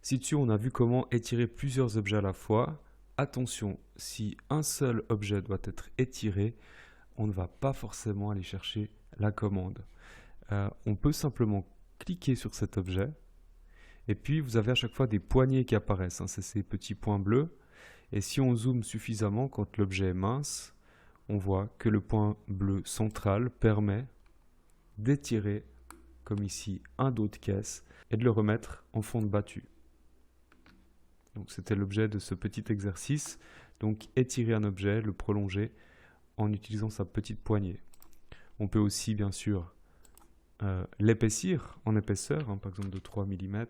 Ci-dessus, on a vu comment étirer plusieurs objets à la fois. Attention, si un seul objet doit être étiré, on ne va pas forcément aller chercher la commande. On peut simplement cliquer sur cet objet et puis vous avez à chaque fois des poignées qui apparaissent, hein, c'est ces petits points bleus. Et si on zoome suffisamment quand l'objet est mince, on voit que le point bleu central permet d'étirer, comme ici, un dos de caisse et de le remettre en fond de battu. Donc c'était l'objet de ce petit exercice. Donc étirer un objet, le prolonger en utilisant sa petite poignée. On peut aussi bien sûr l'épaissir en épaisseur, hein, par exemple de 3 mm.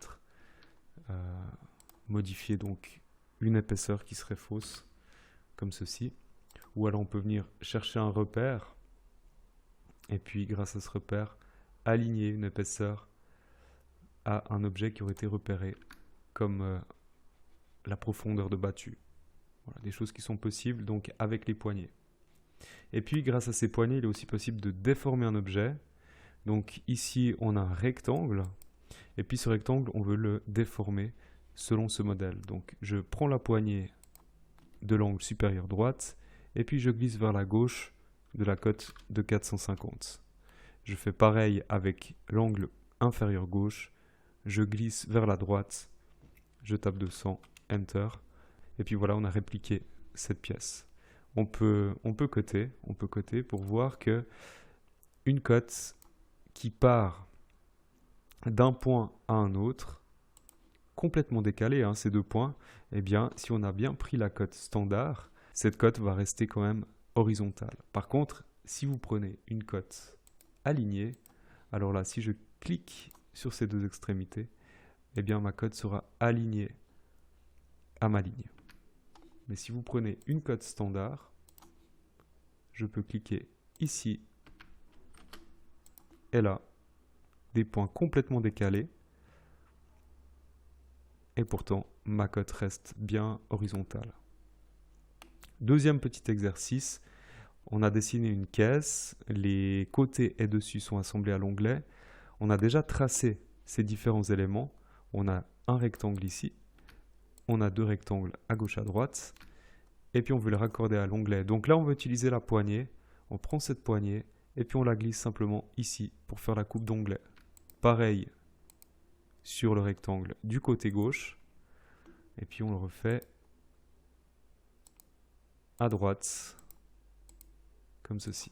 Modifier donc une épaisseur qui serait fausse, comme ceci. Ou alors on peut venir chercher un repère et puis grâce à ce repère, aligner une épaisseur à un objet qui aurait été repéré comme la profondeur de battu. Voilà, des choses qui sont possibles donc avec les poignées. Et puis grâce à ces poignées, il est aussi possible de déformer un objet. Donc ici, on a un rectangle. Et puis ce rectangle, on veut le déformer selon ce modèle. Donc je prends la poignée de l'angle supérieur droite et puis je glisse vers la gauche de la cote de 450. Je fais pareil avec l'angle inférieur gauche. Je glisse vers la droite. Je tape 200, Enter. Et puis voilà, on a répliqué cette pièce. On peut coter pour voir que une cote qui part d'un point à un autre, complètement décalée, hein, ces deux points, eh bien, si on a bien pris la cote standard, cette cote va rester quand même horizontale. Par contre, si vous prenez une cote alignée, alors là, si je clique sur ces deux extrémités, eh bien, ma cote sera alignée à ma ligne. Mais si vous prenez une cote standard, je peux cliquer ici et là, des points complètement décalés, et pourtant ma cote reste bien horizontale. Deuxième petit exercice, on a dessiné une caisse, les côtés et dessus sont assemblés à l'onglet. On a déjà tracé ces différents éléments. On a un rectangle ici, on a deux rectangles à gauche à droite, et puis on veut les raccorder à l'onglet. Donc là, on va utiliser la poignée. On prend cette poignée et puis on la glisse simplement ici pour faire la coupe d'onglet. Pareil sur le rectangle du côté gauche. Et puis on le refait à droite, comme ceci.